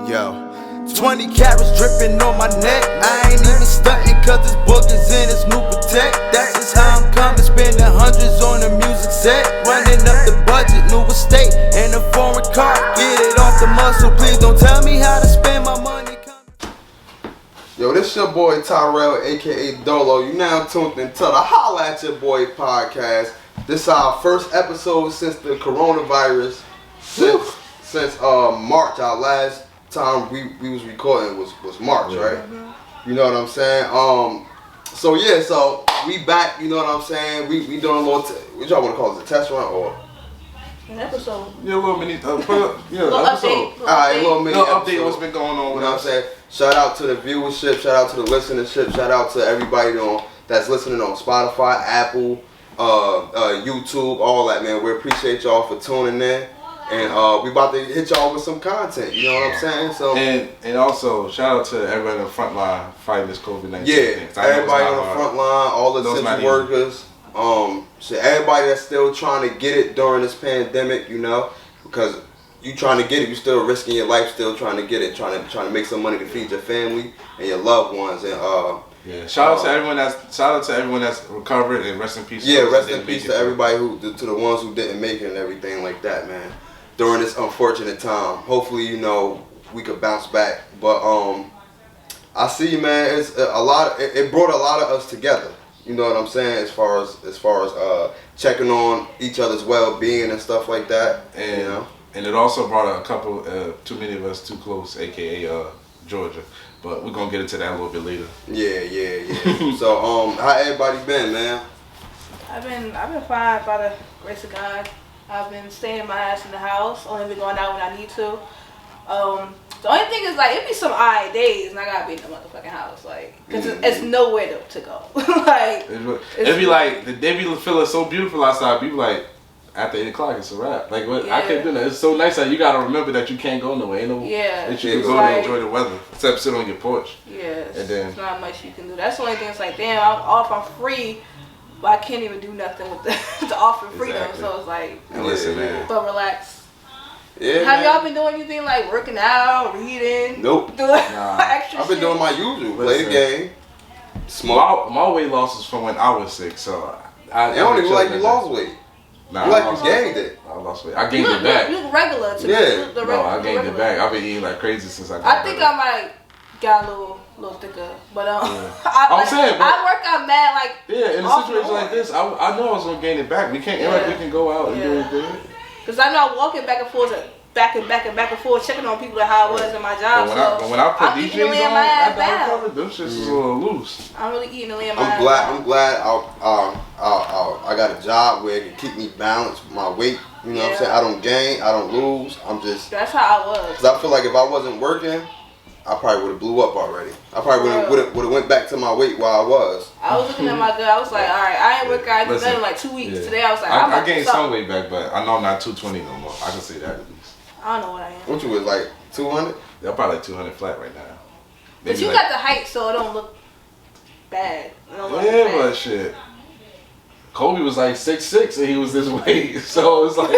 Yo, 20 carats dripping on my neck. I ain't even stunting cause this book is in its new protect. That's just how I'm coming, spending hundreds on the music set. Running up the budget, new estate, and a foreign car. Get it off the muscle, please don't tell me how to spend my money. Yo, this your boy Tyrell, aka Dolo. You now tuned into the Holla at Your Boy podcast. This is our first episode since the coronavirus, since March. Our last time we was recording was March, right? Mm-hmm. You know what I'm saying? So we back. You know what I'm saying? We doing a little. What y'all want to call it? A test run or? An episode. Yeah, a little mini. Little episode. Alright, a little mini update. episode. What's been going on? You know what I'm saying? Shout out to the viewership. Shout out to the listenership. Shout out to everybody that's listening on Spotify, Apple, YouTube, all that, man. We appreciate y'all for tuning in. And we about to hit y'all with some content. You know what I'm saying? So and also shout out to everybody on the front line fighting this COVID-19 thing. Everybody on the front line, all the essential workers, everybody that's still trying to get it during this pandemic. You know, because you trying to get it, you still risking your life, still trying to get it, trying to make some money to feed your family and your loved ones. And shout out to everyone that's recovered, and rest in peace. Yeah, rest in peace to everybody to the ones who didn't make it and everything like that, man. During this unfortunate time, hopefully we could bounce back. But I see, man, it's a lot. It brought a lot of us together. You know what I'm saying? As far as checking on each other's well-being and stuff like that. And and it also brought a couple, too many of us too close, aka Georgia. But we're gonna get into that a little bit later. Yeah. So how everybody been, man? I've been fine by the grace of God. I've been staying my ass in the house. Only been going out when I need to. The only thing is, like, it be some odd days and I gotta be in the motherfucking house, like, cause it's nowhere to go. Like, it be like the day be feeling so beautiful outside. People like, after 8 o'clock, it's a wrap. Like, what? Yeah. I can't do that. It's so nice that you gotta remember that you can't go nowhere. Ain't no that you can go to enjoy the weather, except sit on your porch. Yes. And then there's not much you can do. That's the only thing. It's like, damn, I'm off, I'm free, but I can't even do nothing with the off and freedom. Exactly. So it's like, and listen, man. But relax. Yeah. Have y'all been doing anything like working out, reading? Nope. Doing extra I've been doing my usual. Play the game. Smoke. My weight loss was from when I was sick, so I don't even like you lost weight. Nah, you like you gained it. I lost weight. I gained it back. You look regular to me. I gained it back. I've been eating like crazy since I got I think I might got a little thicker, but I work out mad like in a situation like this. I know I was gonna gain it back. We can't we can go out and do anything. Cause I know I'm walking back and forth, back and forth, checking on people and how I was in my job. But when I put these jeans on after I recovered, them shits was a little loose. I'm really eating the land my ass. I'm glad I got a job where it can keep me balanced, my weight. You know what I'm saying? I don't gain, I don't lose. I'm just. That's how I was. Cause I feel like if I wasn't working, I probably would have blew up already. I probably would have went back to my weight while I was. I was looking at my gut. I was like, all right, I ain't working. I ain't done in like 2 weeks. Today I was like, I gained some weight back, but I know I'm not 220 no more. I can say that at least. I don't know what I am. What you was like 200? They're probably like 200 flat right now. But you got the height, so it don't look bad. But shit. Kobe was like 6'6" and he was this weight, so it's like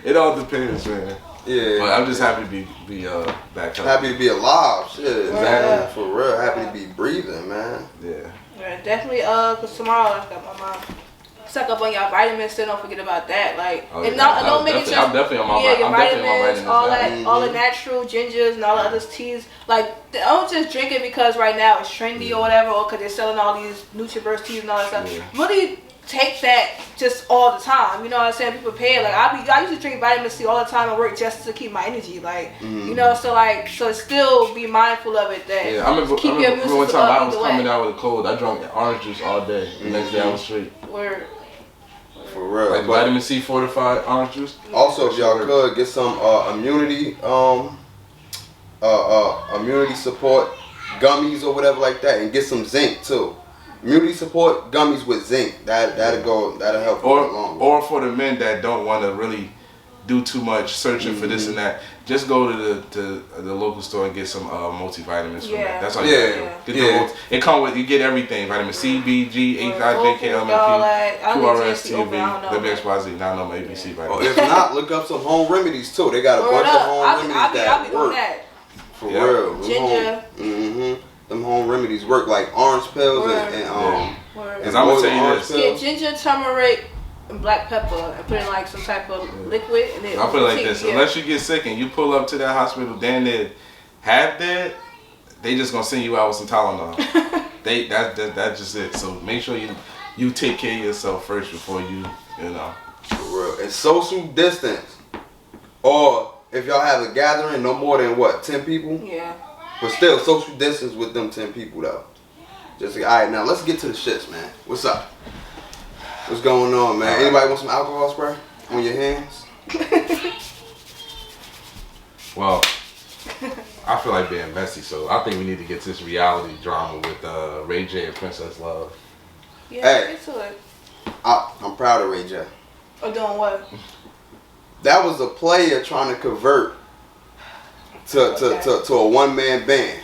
it all depends, man. Yeah, but I'm just happy to be back. Happy to be alive, shit. Exactly, for real. Happy to be breathing, man. Yeah, definitely. Cause tomorrow I got my mom. Suck up on your vitamins. Still don't forget about that. Like, don't make it just. I'm definitely on my vitamins. All that, all the natural gingers and all the other teas. Like, don't just drink it because right now it's trendy or whatever, or because they're selling all these Nutriverse teas and all that stuff. Really take that just all the time. You know what I'm saying? Be prepared. Like, I used to drink vitamin C all the time and work just to keep my energy. Like, you know, so still be mindful of it. That I remember one time I was coming out with a cold. I drank orange juice all day. The next day I was straight. Word. For real. Like vitamin C fortified orange juice. Also, if y'all could get some immunity support gummies or whatever like that, and get some zinc too. Immunity support gummies with zinc. That'll help. Or for the men that don't want to really do too much searching for this and that, just go to the local store and get some multivitamins from that. That's all you gotta do. It comes with, you get everything: vitamin C, B, G, H, I, J, K, L, M, N, P, Q, R, S, T, V, W, X, Y, Z. Now I know my ABC vitamins. If not, look up some home remedies too. They got a bunch of home remedies that work. For real. Ginger. Them home remedies work, like orange pills and Because I'm gonna tell you this. Get ginger, turmeric, and black pepper, and put in like some type of liquid. And then I'll put it like this: unless you get sick and you pull up to that hospital, damn near half dead, they just gonna send you out with some Tylenol. That's just it. So make sure you take care of yourself first before you know. For real. And social distance, or if y'all have a gathering, no more than what, 10 people? Yeah. But still, social distance with them 10 people though. Just like, all right, now let's get to the shits, man. What's up? What's going on, man? Anybody want some alcohol spray on your hands? Well, I feel like being messy, so I think we need to get to this reality drama with Ray J and Princess Love. Yeah, hey, get to it. I'm proud of Ray J. Or doing what? That was a player trying to convert to a one-man band.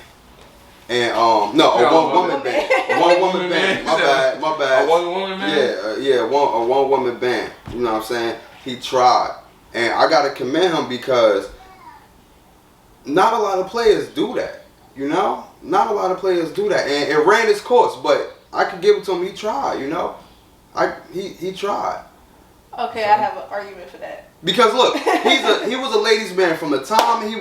And a one-woman band. A one-woman band. My bad. A one-woman band? Yeah, a one-woman band. You know what I'm saying? He tried. And I gotta commend him because not a lot of players do that. You know? Not a lot of players do that. And it ran its course, but I could give it to him. He tried, you know? He tried. Okay, I have an argument for that. Because look, he was a ladies' man from the time when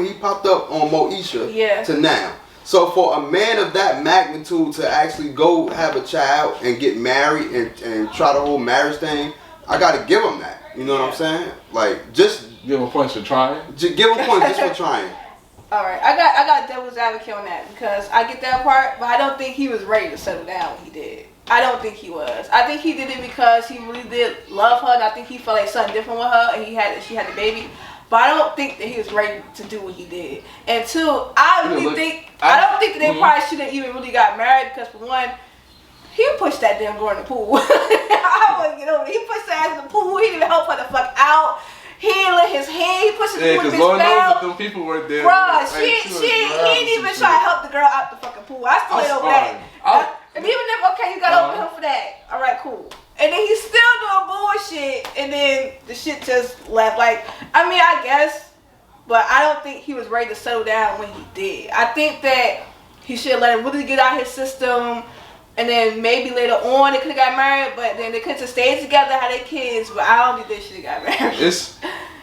he popped up on Moesha to now. So for a man of that magnitude to actually go have a child and get married and try the whole marriage thing, I gotta give him that. You know what I'm saying? Like, just give him points for trying. Give him points just for trying. All right, I got devil's advocate on that because I get that part, but I don't think he was ready to settle down when he did. I don't think he was. I think he did it because he really did love her, and I think he felt like something different with her, and she had the baby. But I don't think that he was ready to do what he did. And two, I don't think that they probably shouldn't even really got married because for one, he pushed that damn girl in the pool. I wouldn't get over it. He pushed her ass in the pool. He didn't even help her the fuck out. He didn't let his hand. He pushed his foot in his Lord knows mouth. that them people were there. Bruh, he didn't even try to help the girl out the fucking pool. I still ain't over that. And even if, you got over him for that. All right, cool. And then he's still doing bullshit. And then the shit just left. Like, I mean, I guess. But I don't think he was ready to settle down when he did. I think that he should let him really get out his system. And then maybe later on they could have got married. But then they could have stayed together, had their kids. But I don't think they should have got married.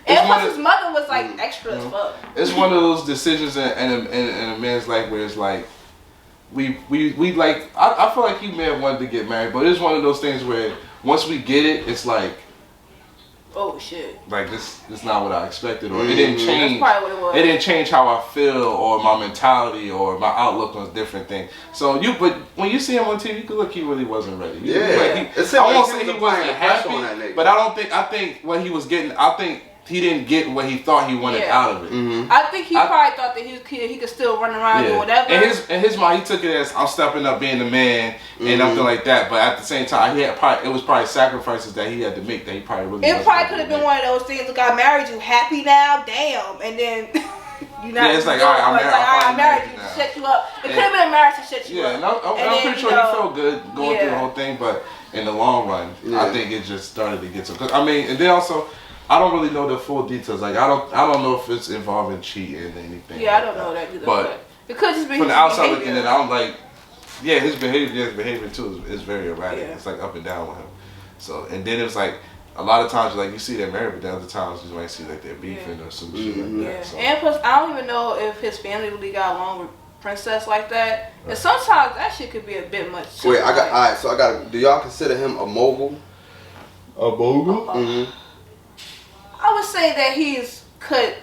And plus his mother was like extra as fuck. It's one of those decisions in a man's life where it's like, we like, I feel like he may have wanted to get married, but it's one of those things where once we get it, it's like, oh shit, like this is not what I expected, or it didn't change. That's probably what it was. It didn't change how I feel or my mentality or my outlook on different things. So but when you see him on TV, you can look, he really wasn't ready. Yeah, I won't say he wasn't happy, but I think what he was getting, he didn't get what he thought he wanted out of it. I think he probably thought that he could still run around or whatever. And his mind, he took it as I'm stepping up being the man and something like that. But at the same time, it was probably sacrifices that he had to make that he probably really. It probably could have been one of those things. Look, I married you, happy now, damn, and then you know. Yeah, it's like all right, I married you to shut you up. It could have been a marriage to shut you up. Yeah, I'm pretty sure he felt good going through the whole thing, but in the long run, I think it just started to get some. I mean, and then also, I don't really know the full details. Like I don't know if it's involving cheating or anything. Yeah, I don't know that either. But it could just be from the outside looking in. I'm like, yeah, his behavior too is very erratic. Yeah. It's like up and down with him. So and then it was like a lot of times like you see they're married, but then other times you might see like they're beefing or some shit like that. So. And plus, I don't even know if his family really got along with Princess like that. Right. And sometimes that shit could be a bit much. Too. Wait, alright. So I got. Do y'all consider him a mogul? A mogul? I would say that he could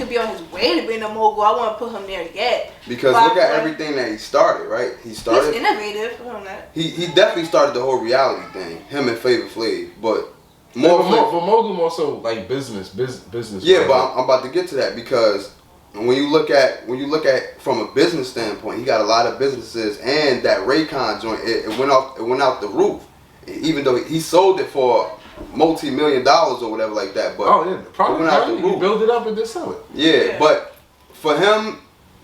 be on his way to being a mogul. I wouldn't put him there yet. Because look at everything that he started, right? He's innovative on that. He definitely started the whole reality thing. Him and Flavor Flav, but for mogul more so like business. Yeah, right? But I'm about to get to that because when you look at from a business standpoint, he got a lot of businesses, and that Raycon joint it went out the roof. Even though he sold it for multi-million-dollars or whatever like that, but probably he built it up and then sell it. Yeah, but for him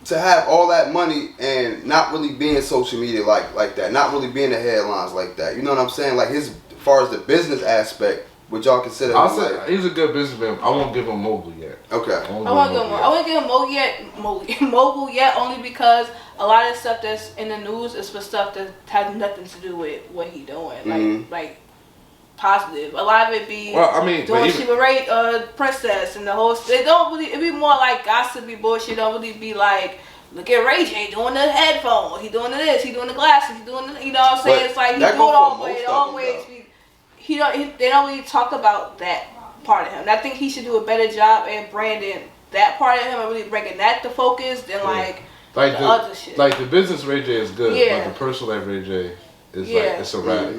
to have all that money and not really be in social media like that, not really be in the headlines like that, you know what I'm saying? Like as far as the business aspect, Would y'all consider? I'll say he's a good businessman. I won't give him mogul yet. Okay. I won't give him mogul yet, only because a lot of stuff that's in the news is for stuff that has nothing to do with what he doing. Like positive. A lot of it be doing shit with Princess and the whole. They don't really. It be more like gossipy bullshit. Don't really be like. Look at Ray J doing the headphones. He doing this. He doing the glasses. He doing the, you know what I'm saying? But it's like he do it always. They don't really talk about that part of him. And I think he should do a better job at branding that part of him and really bringing that to focus than like the other shit. Like the business Ray J is good, but the personal life Ray J is like it's erratic.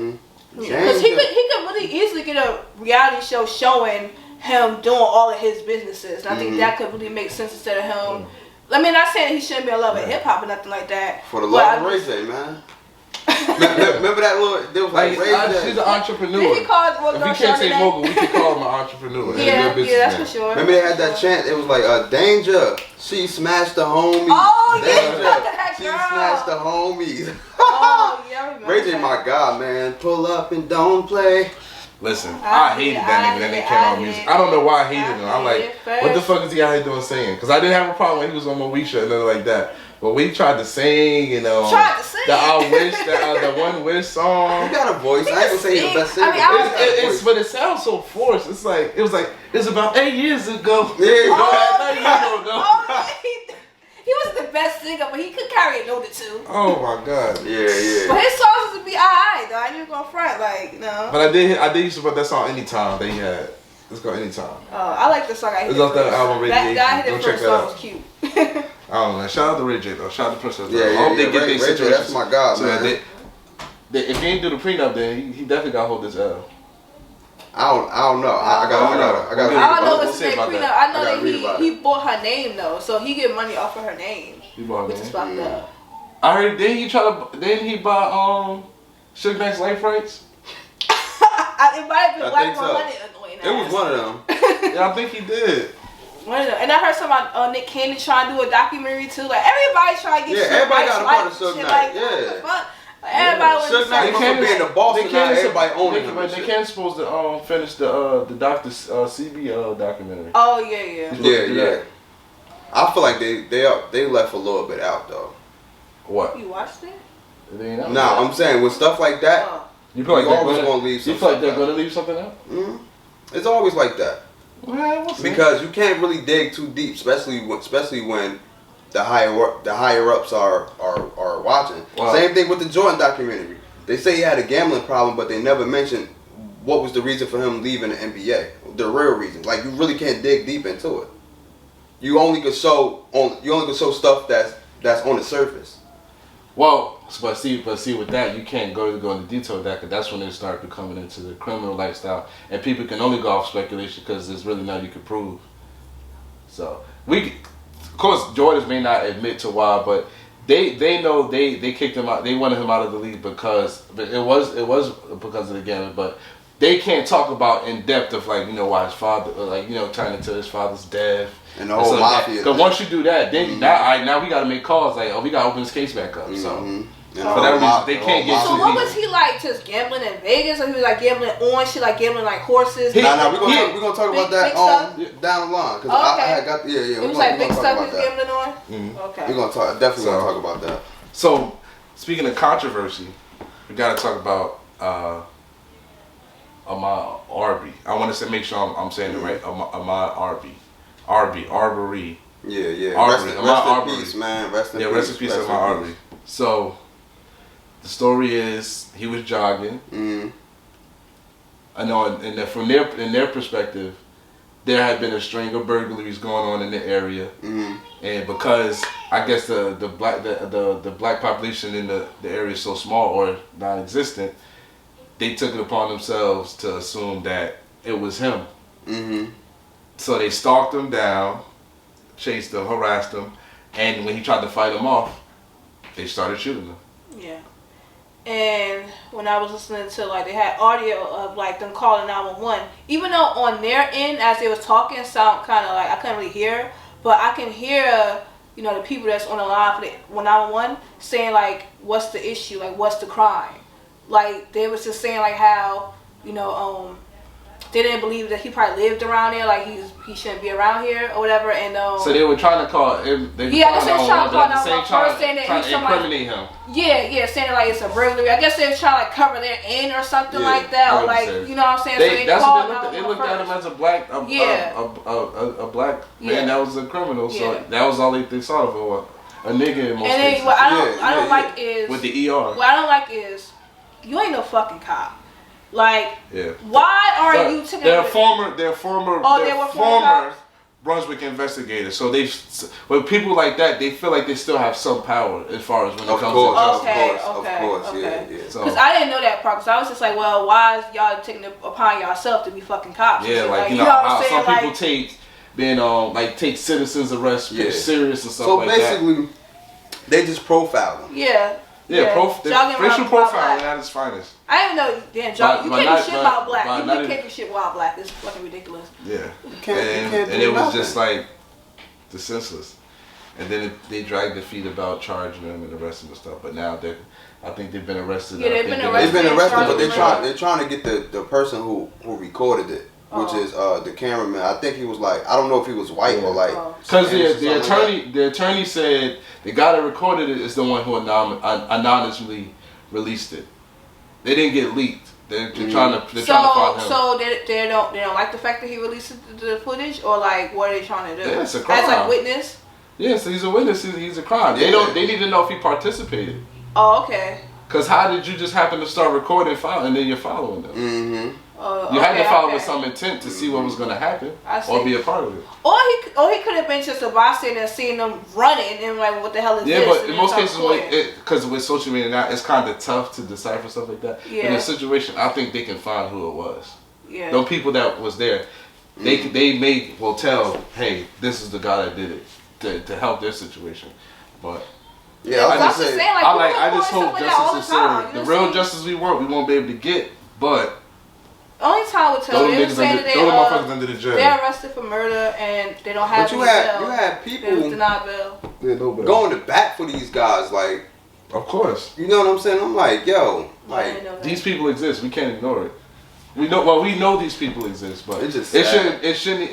Because he could really easily get a reality show showing him doing all of his businesses. And I think that could really make sense instead of him. I mean, not saying he shouldn't be a love of hip hop or nothing like that. For the love of Ray J, man. Remember that little? There was like Ray J. She's an entrepreneur. Did he call if you can't say mogul, we can call him an entrepreneur. Yeah, that's for sure. Remember they had that chant? It was like, danger. She smashed the homies. Oh, danger. That she girl. smashed the homies. Oh, yeah, I remember Ray J, my God, man. Pull up and don't play. Listen, I hated that nigga when they came out with music. I don't know why I hated him. I'm like, what the fuck is he out here doing singing? Because I didn't have a problem when he was on Moesha and nothing like that. But when he tried to sing, the I Wish, the One Wish song. You got a voice. I ain't gonna say you're the best singer. But it sounds so forced. It's like, it was about 8 years ago. He wasn't the best singer, but he could carry a note or two. Oh my God. Yeah. But his songs would be alright though. I ain't even gonna front, like, no. But I did used to put that song Anytime that he had. It's called Anytime. Oh, I like the song. It's off that album Radiation. That hit first song was cute. I don't know. Shout out to Ray J though. Shout out to Princess. I hope they get their situation. That's my God, man. If he ain't do the prenup, then he definitely got to hold this L. I don't know. I got. I don't know what's the prenup. I know that he bought her name though, so he get money off of her name. He bought her name. Which is fucked up. I heard. Didn't he buy Suge Knight's life rights? It might have been Black 100. It was one of them. Yeah, I think he did. One of them. And I heard somebody Nick Cannon trying to do a documentary too. Like everybody trying to get. Yeah, everybody got a part of Suge Knight. Yeah. Everybody was Suge Knight from being the boss and now everybody owning him. They can't supposed to finish the Dr. CB documentary. Oh yeah. Yeah. I feel like they left a little bit out though. What? You watched it? Nah, I'm saying with stuff like that, you feel like always gonna leave. You feel like they're gonna leave something out? It's always like that. Well, because you can't really dig too deep, especially when the higher ups are watching. Wow. Same thing with the Jordan documentary. They say he had a gambling problem, but they never mentioned what was the reason for him leaving the NBA. The real reason. Like you really can't dig deep into it. You only can show stuff that's on the surface. Well, but see, with that, you can't go into detail with that, because that's when they start becoming into the criminal lifestyle, and people can only go off speculation because there's really nothing you can prove. So of course, Jordans may not admit to why, but they know they kicked him out. They wanted him out of the league because it was because of the gambling, but they can't talk about in depth of why his father turning to his father's death. And the whole mafia. Because once you do that, then now we gotta make calls we gotta open this case back up. So for that reason, they can't get too deep. So what was he like? Just gambling in Vegas, or he was like gambling on shit, like gambling like horses? We're gonna talk about that down the line. It was like big stuff he was gambling on. Okay. We're gonna definitely talk about that. So speaking of controversy, we gotta talk about Ahmaud Arbery. I want to make sure I'm saying it right. Ahmaud Arbery. Arbery. Yeah. Arbery. Rest in peace, man. Rest in peace, Ahmaud Arbery. So, the story is he was jogging. I know, and from their perspective, there had been a string of burglaries going on in the area, and because I guess the black population in the area is so small or non-existent, they took it upon themselves to assume that it was him. So they stalked him down, chased him, harassed him, and when he tried to fight him off, they started shooting him. Yeah. And when I was listening to, they had audio of, them calling 911, even though on their end, as they was talking, sound kind of I couldn't really hear, but I can hear, the people that's on the line for the 911 saying, what's the issue? What's the crime? They was just saying, how, they didn't believe that he probably lived around there, like he shouldn't be around here or whatever. And so they were trying to call him. I guess they were trying to call 911 saying that he's incriminate him. Yeah, saying that like it's a burglary. I guess they were trying to like cover their end or something like that, or like you know what I'm saying. They looked at him as a black, a black man that was a criminal. So that was all they saw of him. A nigga in most cases. What I don't like is with the ER. What I don't like is you ain't no fucking cop. Like, why are you taking? They're former Brunswick investigators. So with people like that, they feel like they still have some power as far as when it comes to justice. Of course, yeah. Because I didn't know that part. Because I was just like, well, why is y'all taking it upon yourself to be fucking cops? Yeah, like you know how some people take take citizens arrests pretty serious and stuff like that. So basically, they just profile them. Yeah. Racial profiling at its finest. I didn't know. Damn, you can't do shit about black. You can't do shit about black. It's fucking ridiculous. Yeah. And it was just like the senseless. And then they dragged their feet about charging them and arresting them and stuff. But now I think they've been arrested. Yeah, they've been arrested, but they're trying to get the person who recorded it. Which is the cameraman. I think he was like, I don't know if he was white or like. Because the attorney said the guy that recorded it is the one who anonymously released it. They didn't get leaked. They're trying to find him. So they don't like the fact that he released the footage, or like what are they trying to do? Yeah, it's a crime. As like witness. Yeah, so he's a witness. He's a crime. They need to know if he participated. Oh, okay. Because how did you just happen to start recording and then you're following them? Mm-hmm. You had to follow with some intent to see what was going to happen or be a part of it. Or he could have been just a bystander and seeing them running and like, what the hell is this? Yeah, but in most cases, because with social media now, it's kind of tough to decipher stuff like that. Yeah. In a situation, I think they can find who it was. Yeah. Those people that was there, they will tell, hey, this is the guy that did it to help their situation. But yeah, I just hope justice is served. The real justice we won't be able to get, but. Only time would tell. They were saying that they're arrested for murder and they don't have. But you had people denied bail. Going to bat for these guys, like. Of course. You know what I'm saying? I'm like, yo, like these people exist. We can't ignore it. We know these people exist, but it shouldn't.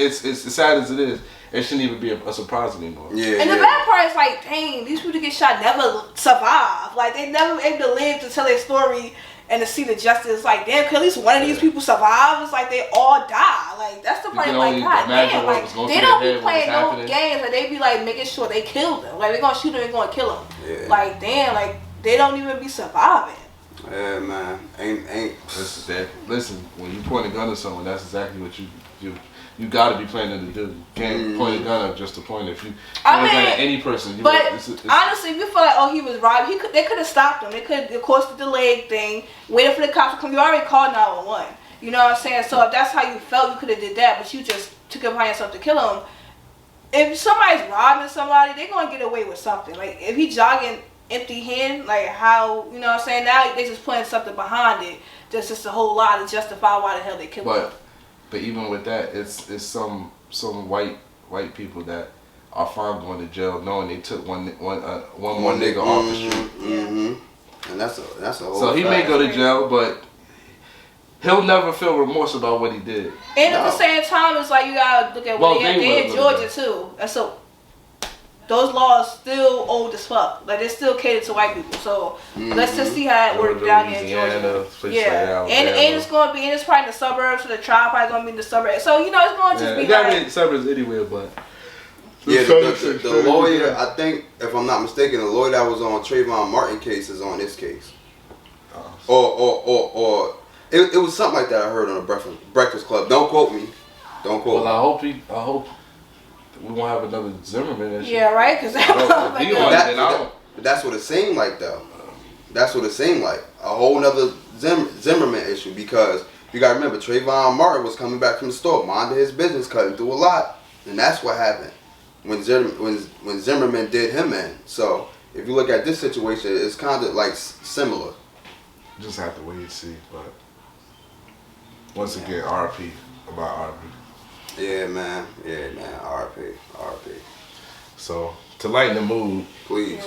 It's as sad as it is. It shouldn't even be a surprise anymore. Yeah. And the bad part is like, dang, these people get shot never survive. Like they never able to live to tell their story. And to see the justice, like, damn, could at least one of these people survive? It's like they all die. Like, that's the part. Like, God damn, like they don't be playing no games. Like they be like making sure they kill them. Like they're gonna shoot them and gonna kill them. Yeah. Like damn, like they don't even be surviving. Yeah, man, ain't. Listen, when you point a gun at someone, that's exactly what you gotta be planning to do. You can't point a gun up just to point. If you point a gun at any person, honestly, if you feel like, oh, he was robbed, they could have stopped him. They could, of course, the delayed thing, waited for the cops to come. You already called 911. You know what I'm saying? So if that's how you felt, you could have did that, but you just took it upon yourself to kill him. If somebody's robbing somebody, they're gonna get away with something. Like if he jogging empty hand, like how, you know what I'm saying? Now they just putting something behind it. There's just a whole lot to justify why the hell they killed him. But even with that, it's some white people that are fine going to jail knowing they took one more nigga off the street. Mm-hmm. And that's a whole. So he may go to jail, but he'll never feel remorse about what he did. And at the same time, it's like you gotta look at what they in Georgia too. And so those laws still old as fuck. Like they still cater to white people. So let's just see how it works down here in Georgia. Yeah, and it's gonna be, and it's probably in the suburbs. So the trial probably gonna be in the suburbs. So you know it's gonna just be like in the suburbs anywhere, but. Yeah, the lawyer, I think, if I'm not mistaken, the lawyer that was on Trayvon Martin case is on this case. Or it was something like that I heard on the Breakfast Club. Don't quote me. Don't quote me. Well, I hope we won't have another Zimmerman issue. Yeah, right? Because that's what it seemed like, though. That's what it seemed like. A whole nother Zimmerman issue, because you got to remember, Trayvon Martin was coming back from the store, minding his business, cutting through a lot. And that's what happened when Zimmerman did him in. So if you look at this situation, it's kind of like similar. Just have to wait and see. But once again, RP about RP. Yeah, man. RP. So to lighten the mood. Please.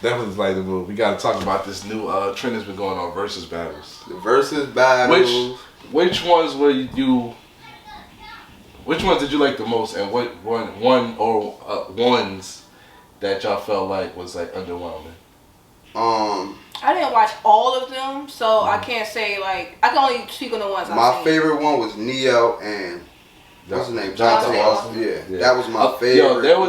Definitely lighten the mood. We got to talk about this new trend that's been going on, versus battles. The versus battles. Which ones were you? Which ones did you like the most, and what ones that y'all felt like was like underwhelming? I didn't watch all of them, so I can't say like I can only speak on the ones. My favorite one was Neo and what's his name? Jonte Austin. Yeah, that was my favorite. Yo,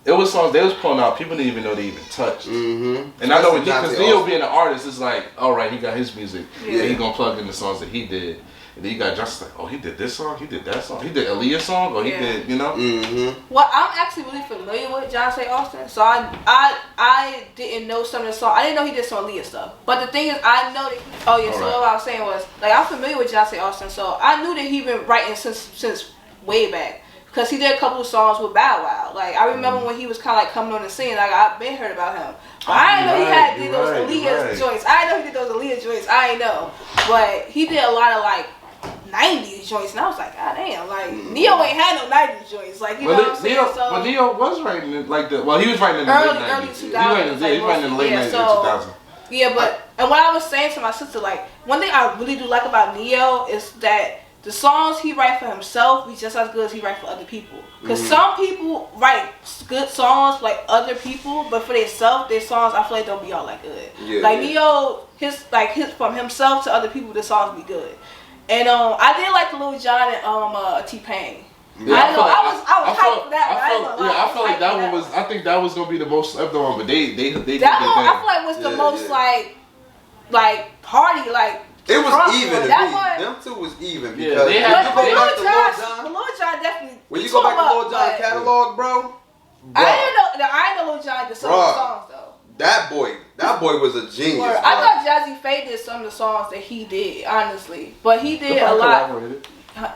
it was songs they was pulling out. People didn't even know they even touched. Mm-hmm. And I know because Neo being an artist is like, all right, he got his music, yeah. and he gonna plug in the songs that he did. And then you got Justin like, oh, he did this song, he did that song, he did Aaliyah's song, or he did, you know. Mm-hmm. Well, I'm actually really familiar with Jonte Austin, so I didn't know some of the songs. I didn't know he did some Aaliyah stuff. But the thing is, I know that. Oh yeah, so what I was saying was like I'm familiar with Jonte Austin, so I knew that he been writing since way back. Because he did a couple of songs with Bow Wow. Like, I remember when he was kind of like coming on the scene, like, I've been heard about him. But I didn't know he did those Aaliyah joints. I didn't know he did those Aaliyah joints. I didn't know. But he did a lot of, like, 90s joints. And I was like, God damn. Like, Neo ain't had no 90s joints. Like, you know what I'm saying? But Neo was writing it like the, well, he was writing in the late 90s. Early 2000s. He was writing in the late 90s, 2000s. Yeah, but, and what I was saying to my sister, like, one thing I really do like about Neo is that the songs he write for himself be just as good as he write for other people. Because some people write good songs for like other people, but for themselves, their songs I feel like don't be all that good. Yeah, like Neo, his from himself to other people, the songs be good. And I did like the Lil Jon and T-Pain. Yeah, I was hyped for that. I felt like that one was. I think that was gonna be the most slept on, but they that one I feel like was the most like party like. It was even to me. Them two was even because but Lil Jon definitely. When you go back to Lil Jon catalog, bro. I didn't know Lil Jon did some of the songs though. That boy was a genius. I thought Jazzy Faye did some of the songs that he did, honestly, but he did a lot.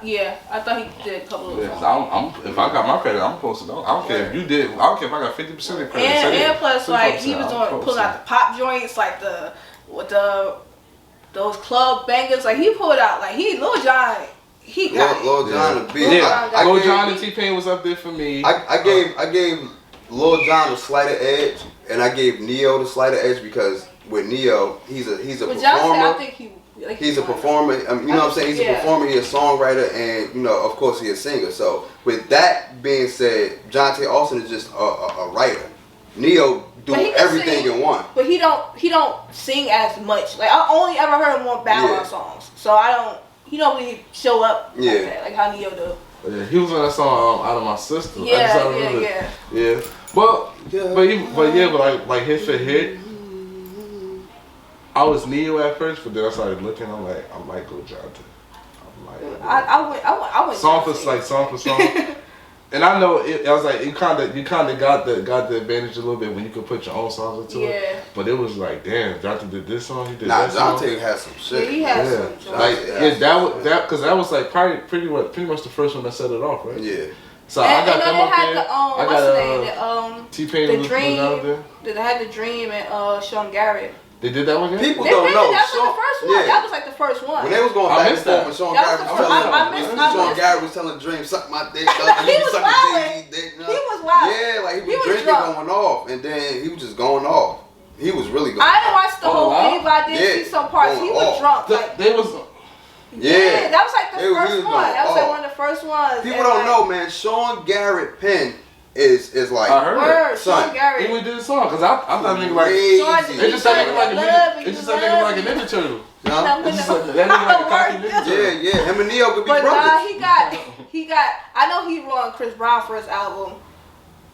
Yeah, I thought he did a couple of songs. If I got my credit, I'm supposed to know. I don't care if you did. I don't care if I got 50% of credit. And plus, like he was pulling out the pop joints, like those club bangers, like he pulled out, like Lil Jon, he got Lil Jon the beat. Yeah, Lil Jon and T-Pain was up there for me. I gave Lil Jon the slighter edge, and I gave Neo the slighter edge because with Neo, he's a performer. I think he's a performer. You know what I'm saying? He's a performer. He's a songwriter, and you know, of course, he's a singer. So with that being said, Jonte Austin is just a writer. Neo do everything in one. But he don't sing as much. Like I only ever heard him on Bow Wow songs. So he don't really show up like that, like how Neo do. Yeah, he was on that song Out of My System. Yeah. But like hit for hit. I was Neo at first, but then I started looking. I'm like Lil Jon. I went song for song. And I know I was like you kind of got the advantage a little bit when you could put your own songs into it. But it was like, damn, Jonte did this song, he did that song. Jonte had some shit. Yeah, he had some. That was like probably pretty much the first one that set it off, right? Yeah. So I got them up there. I got T-Pain the Dream. Out there. They had the Dream and Sean Garrett. They did that one yet? People don't know. That was like the first one. That was like the first one. When they was going back and forth with Sean Garrett was telling Dream, suck my dick. He was wild. He was wild. Yeah, like he was drinking, going off, and then he was just going off. He was really going I didn't watch the whole thing, but I did see some parts. He was drunk. They was... Yeah, that was like the first one. That was like one of the first ones. People don't know, man. Sean Garrett pen is like I heard Sean Garrett. He went to the song because I thought nigga like it just sounded like a Ninja Turtle. That nigga like a cocky Ninja Turtle. Yeah. Him and Neo could be brothers. But he got. I know he won Chris Brown for his album.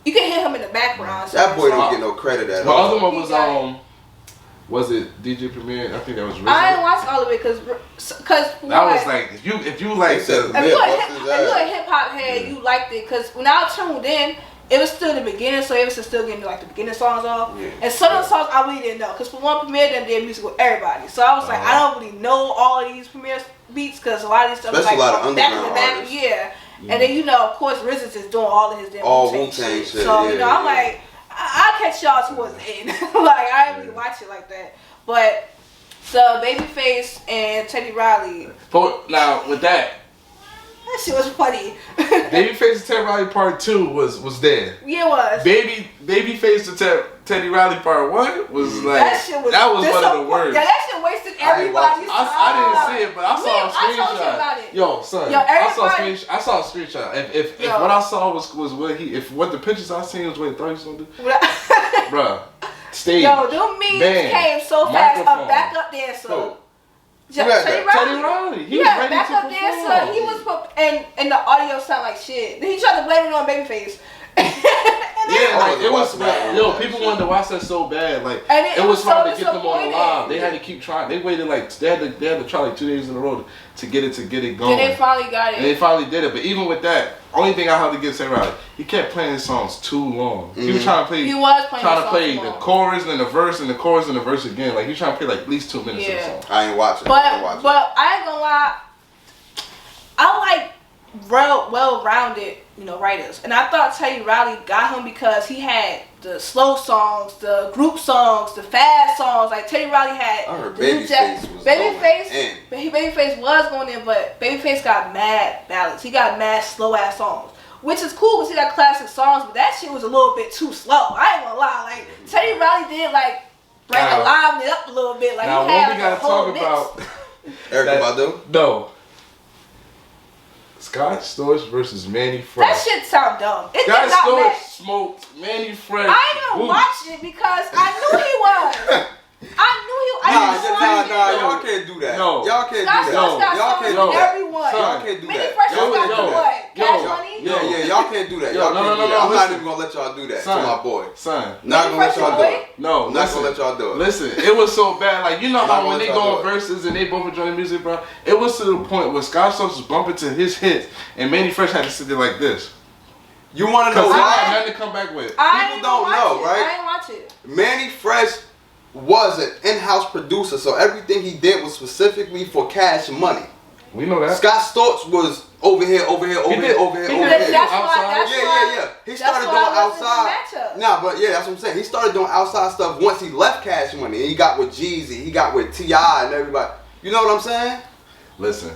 You can hear him in the background. That boy don't get no credit at all. The other one was it DJ Premier? I think that was RZA. I didn't watch all of it because that was like if you like if you're a hip hop head, you liked it because when I tuned in, it was still the beginning, so it was still getting like the beginning songs off. Yeah. And some of the songs I really didn't know because for one, Premier them did music with everybody, so I was like, I don't really know all of these Premier beats because a lot of these stuff is like back in the back, And then of course, RZA is doing all of his damn Wu-Tang shit. So I'm like. I'll catch y'all towards the end. Like, I didn't really watch it like that. But, so, Babyface and Teddy Riley. Now, with that, That shit was funny. Babyface and Teddy Riley Part 2 was there. Yeah, it was. Babyface and Teddy Riley Part 1 was like that was one of the worst. Yeah, that shit wasted everybody's time. I didn't see it, but I saw a screenshot. I told you about it. Yo, son, I saw a screenshot. If what I saw was what the pictures I seen was what he thought he was gonna do, bruh. Stage. Yo, them memes came so fast. A backup dancer. Who? Teddy Riley. He was ready backup to dancer. perform. He was and the audio sound like shit. Then he tried to blame it on Babyface. Yeah, like it was. People wanted to watch that so bad. Like it was hard to get them on the live. They had to keep trying. They waited they had to try like 2 days in a row to get it going. Then they finally got it. And they finally did it. But even with that, only thing I had to give Teddy Riley, he kept playing his songs too long. He was trying to play. He was trying to play the chorus and then the verse and the chorus and the verse again. Like he was trying to play like at least 2 minutes of the song. I ain't watching. But I ain't gonna lie. I like well-rounded, writers. And I thought Teddy Riley got him because he had the slow songs, the group songs, the fast songs. Like Teddy Riley had. I heard Babyface was Babyface was going in, but Babyface got mad ballads. He got mad slow-ass songs. Which is cool because he got classic songs, but that shit was a little bit too slow. I ain't gonna lie. Like, Teddy Riley did, liven it up a little bit. Like, now, he had what we gotta talk about... Erykah Badu? No. Scott Storch versus Manny Fresh. That shit sound dumb. It Scott did not Storch match. smoked Manny Fresh. I didn't watch it because I knew he was. Y'all can't do that. No. Y'all can't do that. Y'all can't do that. Everyone. Y'all can't do Manny that. Fresh got what? Cash Money? Yeah, y'all can't do that. Y'all can't do that. I'm not even gonna let y'all do that to my boy. Son. Not gonna let y'all do it. No, not gonna let y'all do it. Listen, it was so bad. Like, you know how when they go on verses and they both enjoy the music, bro? It was to the point where Scott Storch was bumping to his hits and Manny Fresh had to sit there like this. You wanna know why? Because why? he had nothing to come back with. People don't know, right? I didn't watch it. Manny Fresh was an in-house producer, so everything he did was specifically for Cash Money. We know that. Scott Storch was over here. That's why. He started doing outside. Nah, but yeah, that's what I'm saying. He started doing outside stuff once he left Cash Money. And he got with Jeezy, he got with T.I. and everybody. You know what I'm saying? Listen,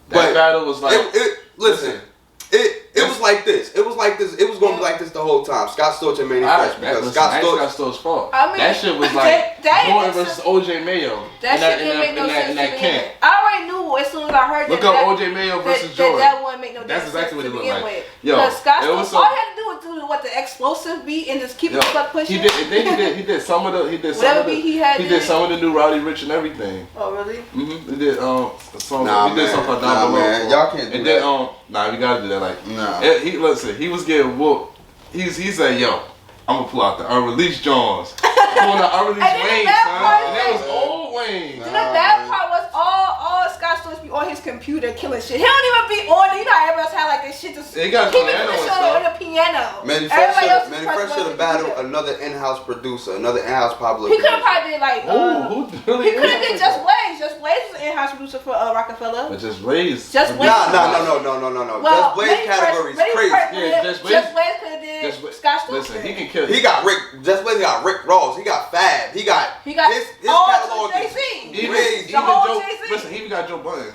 that battle was like. It was like this. It was like this. It was gonna be like this the whole time. Scott Storch and Manny Fresh. Because Scott Storch's fault. I mean, that shit was like Jordan versus OJ Mayo. That shit didn't make no sense to me. I already knew as soon as I heard that. Look up OJ Mayo versus Jordan. That wouldn't make no That's exactly what it looked like. Yo, because Scott Storch, all he had to do was do the explosive beat and just keep the fuck pushing. He did some of the new Rowdy Rich and everything. Oh really? He did a song. He did something called Down Below. Man, y'all can't do that. We gotta do that. Like, he was getting whooped. He said, "Yo, I'm gonna pull out the unreleased Jones, pulling out unreleased Wayne, son." And that was old Wayne. The bad part was all Scott Storch be on his computer killing shit. He don't even be on it. You know how everybody else had like this shit just. He got on the piano. Manny Fresh should have battled another in-house producer, another in-house popular. He could have probably did like. He could have did Just Blaze. Just Blaze was an in-house producer for Rockefeller. But Just Blaze. Just Blaze. No. Just Blaze category is crazy. Yeah, Just Blaze could have did Scott Storch. Listen, he can kill. He got Rick. Just Blaze got Rick Ross. He got Fab. He got his catalog. Listen, he even got Joe Budden.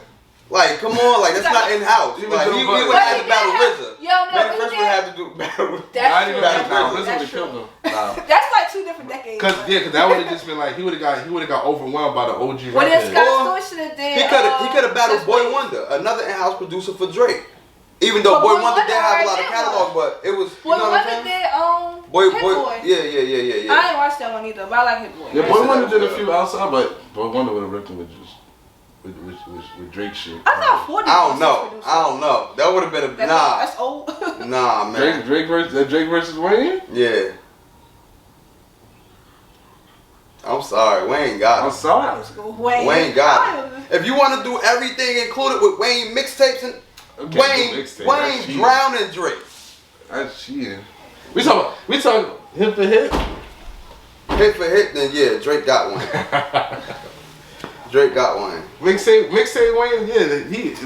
Like, come on, like that's not in house. Like, he would have had to battle RZA. Manny Fresh would have to do battle. RZA would killed him. That's like 2 different decades. Cause that would have just been like he would have got overwhelmed by the OG record. Well, then Scott Storch should have did. He could have battled Boy Wonder, another in-house producer for Drake. Even though Boy Wonder didn't have a lot of catalog, but it was. Boy Wonder did Boy. Yeah. I ain't watched that one either, but I like Hit Boy. Yeah, Boy Wonder did a few outside, but Boy Wonder would have ripped him with Drake shit. I thought 40. I don't know. That would have been a nah. That's old. Nah, man. Drake versus Wayne. Yeah. I'm sorry, Wayne got it. I'm sorry, Wayne got it. If you want to do everything included with Wayne mixtapes and Wayne drowning Drake. That's cheating. We talk hit for hit. Hit for hit, then yeah, Drake got one. Drake got one. Mixtape Wayne,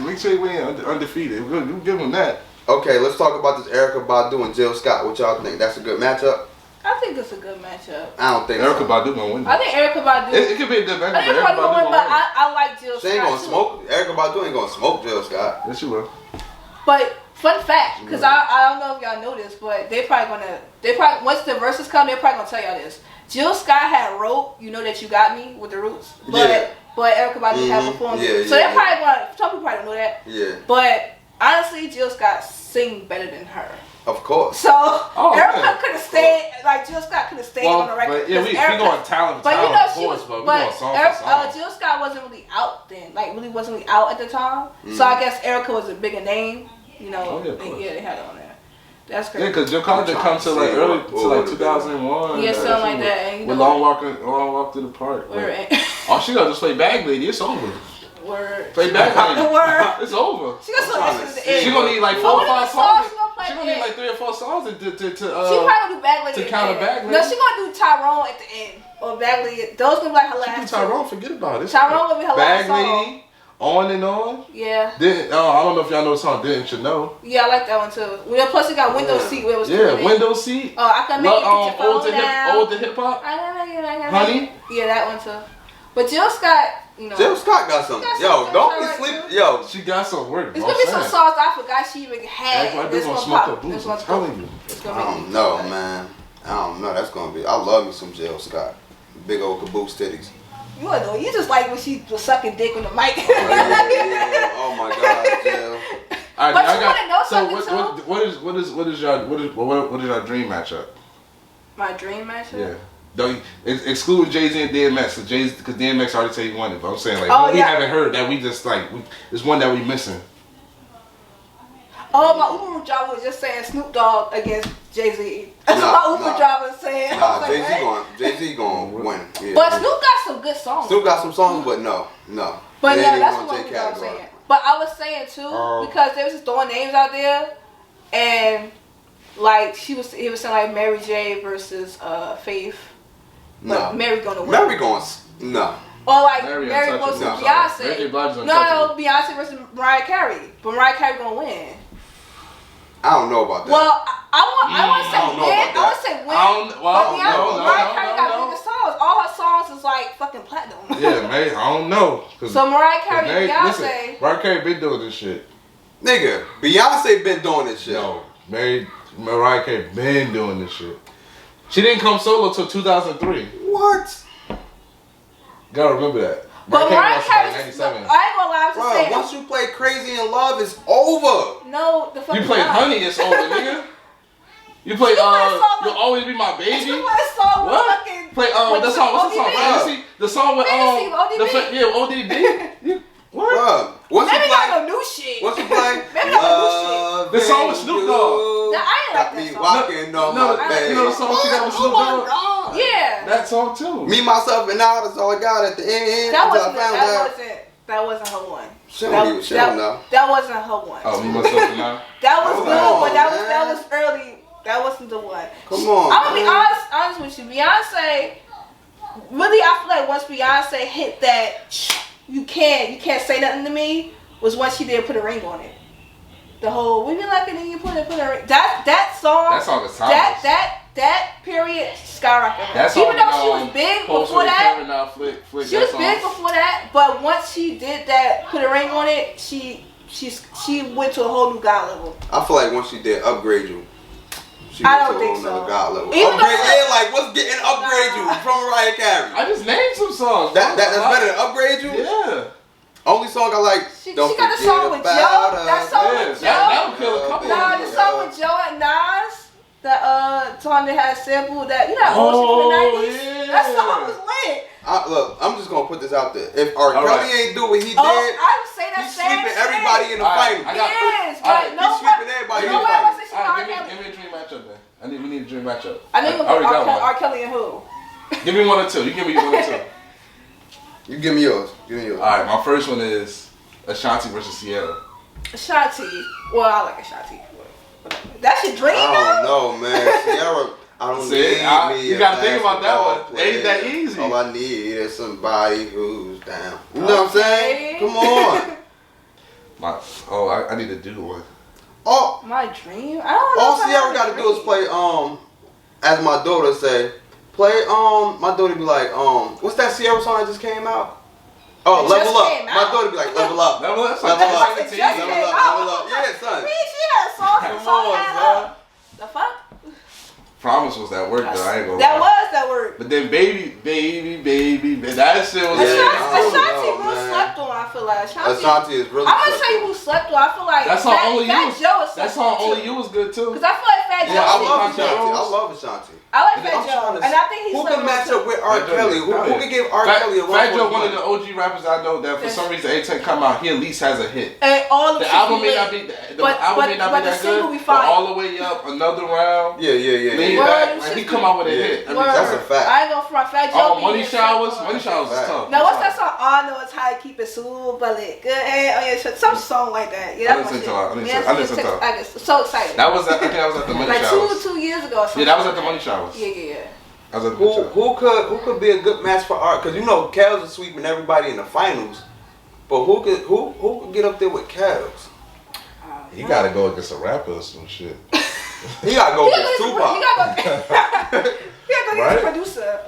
Mixtape Wayne undefeated. We'll give him that. Okay, let's talk about this Erykah Badu and Jill Scott. What y'all think? That's a good matchup? I think it's a good matchup. I don't think Erykah Badu gonna win. I think Erykah Badu. It could be a good matchup. I think Erykah Badu gonna win, but I like Jill Scott. She ain't gonna smoke. Erykah Badu ain't gonna smoke Jill Scott. Yes, she will. But fun fact, because I don't know if y'all know this, but they probably once the verses come, they're probably gonna tell y'all this. Jill Scott had wrote "You Know That You Got Me" with the Roots, but Erykah Badu had performed it. So they're probably gonna. Some people probably don't know that. Yeah. But honestly, Jill Scott sing better than her. Of course. So Erykah could have stayed, like Jill Scott could have stayed on the record. But yeah, we going talent, but you know she was, was, but Jill Scott wasn't really out then, like really wasn't really out at the time. So I guess Erykah was a bigger name, you know. They had it on there. That's crazy. Yeah, because Jill Collins didn't come to like early to like 2001. Yeah, something like that. And, with Long Walk Through the Park. Oh, she gonna just play Bag Lady. It's over. Word. Play Bag Lady. It's over. She gonna need like 4 or 5 songs. She gonna need like 3 or 4 songs to she probably gonna do Bag Lady to counter Bag Lady. No, she gonna do Tyrone at the end or Bag Lady. Those gonna be like her last. She do Tyrone. Forget about it. Tyrone gonna be her last song. Bag Lady. On and On. Yeah. I don't know if y'all know the song Didn't You Know. Yeah, I like that one too. Plus we got Window Seat where it was Window Seat. Oh, I can make it put your phone down. Old to Hip Hop. Honey. Yeah, that one too. But Jill Scott, you know. Jill Scott got some. Yo, don't be sleep. Yo, she got some work. It's gonna be some songs I forgot she even had. This one's pop. I'm telling you. I don't know, man. I don't know. That's gonna be. I love me some Jill Scott. Big old caboose titties. You know, you just like when she was sucking dick on the mic. Oh my God, Jill. All right, but you want to know something too? What is your dream matchup? My dream matchup? Yeah. Don't exclude Jay-Z and DMX, because DMX already said he won it. But I'm saying like we haven't heard that. We just like there's one that we missing. Oh, my Uber driver was just saying Snoop Dogg against Jay-Z. That's what my Uber driver was saying. Nah, Jay-Z gonna win. Yeah. But Snoop got some good songs. Snoop got some songs, but no. But yeah, that's what I'm saying. But I was saying too, because they was just throwing names out there, and like he was saying like Mary J versus Faith. But Mary gonna win. Mary going no. Or like Mary versus Beyonce. No, Beyonce versus Mariah Carey. But Mariah Carey gonna win. I don't know about that. Well, I want to say win. I want to say win. But Mariah Carey got bigger songs. All her songs is like fucking platinum. Yeah, man. I don't know. So Mariah Carey and Beyonce. Listen, Mariah Carey been doing this shit. Nigga, Beyonce been doing this shit. No, Mariah Carey been doing this shit. She didn't come solo till 2003. What? Gotta remember that. But Mariah Carey, like 97. I ain't gonna lie, I'm just saying. Once you play Crazy in Love, it's over. No, the fuck. You played Honey, it's over, nigga. You played You'll Always Be My Baby. You play a song with fucking. Play the song. What's the song? Fantasy. The song with ODB. What? Bruh, what's maybe you play? not no new shit. What's you play? Maybe not no new shit. The song with Snoop Dogg. No, I ain't like that song. Walking on my bed. You know the song she got with Snoop Dogg? Yeah. That song too. Me, Myself, and I, that's all I got at the end. That wasn't her one. She don't know. That wasn't her one. Oh, Me, Myself, and I? That was good, but that was early. That wasn't the one. Come on. I'm gonna be honest with you. Beyonce, really, I feel like once Beyonce hit that, you can't say nothing to me, was when she did Put a Ring on It. The whole we be like it and you put a ring. That song is timeless. That period skyrocketed her. Even though she was big before that. She was big before that, but once she did that Put a Ring on It, she went to a whole new god level. I feel like once she did Upgrade You, she I went don't to think another so. god level. Even what's getting Upgrade You from Mariah Carey? I just named some songs. That's better than Upgrade You? Yeah. Only song I like. She got a song with Joe. That song with Joe. That would kill a couple. Nah, the song with Joe and Nas. That song that had sample that old shit from the 90s. Yeah. That song was lit. Look, I'm just gonna put this out there. If R. Kelly ain't do what he did, I would say that he's sweeping everybody in the fight. Yes, but he's sweeping everybody in the fight. Give me a dream matchup then. We need a dream matchup. I need R. Kelly and who? Give me one or two. You give me one or two. You give me yours. Alright, my first one is Ashanti versus Sierra. Ashanti. Well, I like Ashanti. That's your dream, I don't know, man. Sierra, I don't need me. You gotta think about that one. It ain't that easy. All I need is somebody who's down. You know what I'm saying? Come on. I need to do one. Oh, my dream? I don't know. All Sierra gotta do is play, as my daughter say, my daughter be like, what's that Sierra song that just came out? Oh, It level just up. came My out. daughter be like, level up. Level up. Level That's up. why it just Level came up. out. Level up. Yeah, son. Bitch, yeah, song Come on, add son. up. The fuck? Promise was that work though. I ain't gonna That lie. was that word. But then baby, that shit was. Ashanti real slept on. I feel like Ashanti is really. I'm gonna tell you who slept on. I feel like That song only you. Fat Joe is That slept on song only too. you was good too. Cause I feel like Fat Joe. Yeah, I love slept on. Ashanti. I love Ashanti. I like I'm Fat Joe, trying to and I think he's who can match up with R. Kelly? Who can give R. Kelly a Fat Joe, 1.1? one of the OG rappers I know that for some reason every time come out, he at least has a hit. And all The album may not be that good, but all the way up, another round. Yeah. Lean back, like he come out with a hit. That's a fact. I ain't gonna front Fat Joe. Oh, Money Showers is tough. Now what's that song? All I know is how to keep it smooth, but it good. Oh yeah, some song like that. Yeah, I listened to it. I guess so excited. That was I think that was at the Money like Showers. 2 years ago. Or something. Yeah, that was at the Money Showers. Yeah. I was at the Money Showers. Who could be a good match for Art? Because you know Kels is sweeping everybody in the finals, but who could get up there with Kels? He gotta go against a rapper or some shit. He gotta go against Tupac. He gotta go against a producer,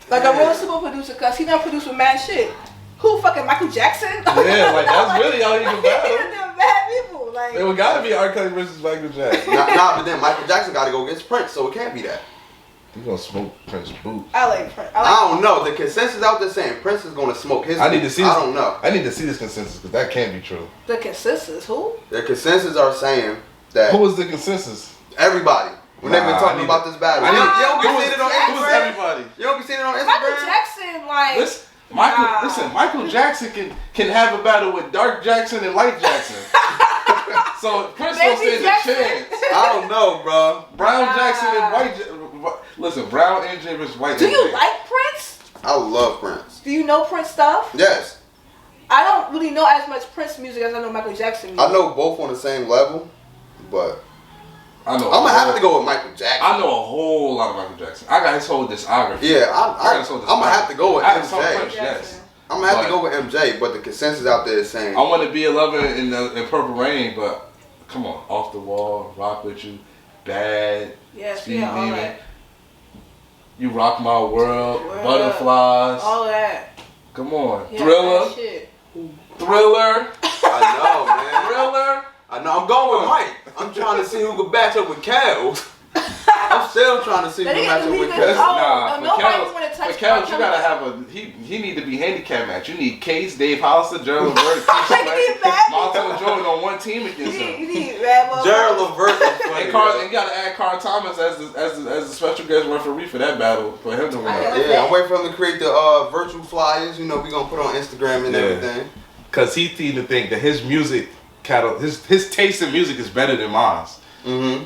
like a real super producer, cause he done produced with mad shit. Who fucking Michael Jackson? Yeah, like that's really all you can battle. They're mad people. Like It would gotta be R. Kelly versus Michael Jackson. Nah, but then Michael Jackson gotta go against Prince, so it can't be that. You gonna smoke Prince's boot? I like Prince. I don't know. The consensus out there saying Prince is gonna smoke his. I need to see. I don't know. I need to see this consensus because that can't be true. The consensus. Who? The consensus are saying that Who was the consensus? everybody. When they've been talking about this battle, you don't be seeing it on Who was Instagram. everybody? You don't be seeing it on Michael Instagram. Jackson, like. Listen, Michael Jackson can have a battle with Dark Jackson and Light Jackson. So Prince don't stand a chance. I don't know, bro. Brown Jackson and Listen, Brown MJ versus White. Do MJ. you like Prince? I love Prince. Do you know Prince stuff? Yes, I don't really know as much Prince music as I know Michael Jackson music. I know both on the same level, but I know. I'm gonna have to go with Michael Jackson. I know a whole lot of Michael Jackson. I got his whole discography. Yeah, I'm gonna have to go with I saw MJ. Prince, yes. I'm gonna have to go with MJ, but the consensus out there is saying I want to be a lover in Purple Rain, but come on, Off the Wall, Rock With You, Bad, Yes, Speed yeah, all Demon, that. You Rock My World, Butterflies. All that. Come on, Yeah, Thriller, that shit. Thriller, I know, man. Thriller. I know. I'm going with Mike. I'm trying to see who could match up with Kels. I'm still trying to see who They can match up need with to Kels. leave it- nobody for wanna touch Kels, Kels. you gotta have he need to be handicap match. You need Case, Dave Hollister, Gerald Levert, need that. Montel Jordan on one team against him. You need Red Gerald Levert is funny, And bro. you gotta add Carl Thomas as the special guest referee for that battle for him to win. Yeah, I'm waiting for him to create the virtual flyers. You know, we gonna put on Instagram and everything. Cause he seemed to think that his music his taste in music is better than mine. Mm-hmm.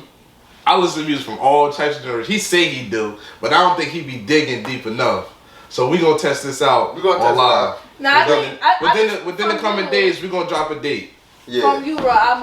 I listen to music from all types of genres. He say he do, but I don't think he be digging deep enough. So we gonna test this out We gonna test it live. out. Nah, Within the coming days, we gonna drop a date. Yeah. From you, bro.